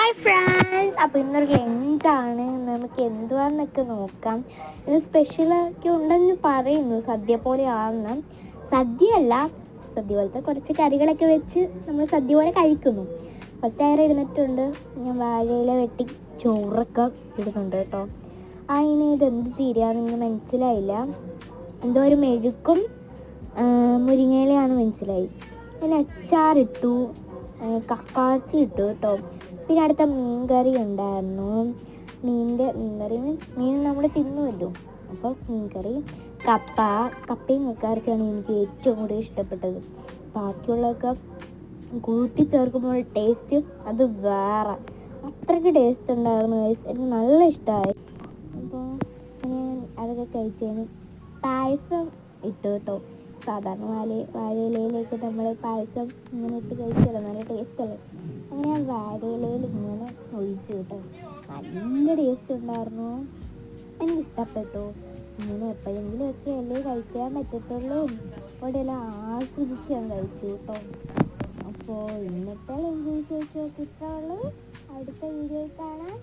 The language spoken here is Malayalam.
ഹായ് ഫ്രണ്ട്സ്, അപ്പോൾ ഇന്നൊരു ലഞ്ചാണ്. നമുക്ക് എന്തുവാന്നൊക്കെ നോക്കാം. ഇത് സ്പെഷ്യലൊക്കെ ഉണ്ടെന്ന് പറയുന്നു, സദ്യ പോലെയാണെന്ന്. സദ്യയല്ല, സദ്യ പോലത്തെ കുറച്ച് കറികളൊക്കെ വെച്ച് നമ്മൾ സദ്യ പോലെ കഴിക്കുന്നു. ഫസ്റ്റ് അയർ ഇരുന്നിട്ടുണ്ട്, ഞാൻ വാഴയില വെട്ടി ചോറൊക്കെ ഇടുന്നുണ്ട് കേട്ടോ. ഇനി ഇതെന്ത് തീരുകയാണെന്ന് മനസ്സിലായില്ല. എന്തോ ഒരു മെഴുക്കും മുരിങ്ങയിലയാണെന്ന് മനസ്സിലായി. പിന്നെ അച്ചാറിട്ടു, കക്കാച്ചി ഇട്ടു കേട്ടോ. പിന്നെ അടുത്ത മീൻ കറി ഉണ്ടായിരുന്നു. മീൻകറി മീൻ നമ്മൾ തിന്നുമല്ലോ, അപ്പോൾ മീൻ കറി. കപ്പയും കക്കാർക്കാണ് എനിക്ക് ഏറ്റവും കൂടുതൽ ഇഷ്ടപ്പെട്ടത്. ബാക്കിയുള്ളതൊക്കെ കൂട്ടി ചേർക്കുമ്പോൾ ടേസ്റ്റ് അത് വേറെ, അത്രയ്ക്ക് ടേസ്റ്റ് ഉണ്ടായിരുന്നു. എനിക്ക് നല്ല ഇഷ്ടമായി. അപ്പോൾ ഞാൻ അതൊക്കെ കഴിച്ചതിന് പായസം ഇട്ടു കേട്ടോ. സാധാരണ വാഴയിലയിലേക്ക് നമ്മൾ പായസം ഇങ്ങനെ ഇട്ട് കഴിച്ചല്ലോ, നല്ല ടേസ്റ്റ് അല്ലേ. അങ്ങനെ ഞാൻ വാഴയിലയിൽ ഇങ്ങനെ ഒഴിച്ചു കേട്ടോ. നല്ല ടേസ്റ്റ് ഉണ്ടായിരുന്നു, എനിക്കിഷ്ടപ്പെട്ടു. ഇങ്ങനെ എപ്പോഴെങ്കിലും ഒക്കെ അല്ലേ കഴിക്കാൻ പറ്റത്തുള്ളൂ, അവിടെ എല്ലാം ആസ്വദിച്ച് ഞാൻ കഴിച്ചു കേട്ടോ. അപ്പോൾ ഇന്നത്തെ ലഞ്ച് വിശേഷമൊക്കെ ഇഷ്ടമുള്ളൂ. അടുത്ത വീഡിയോയിൽ കാണാം.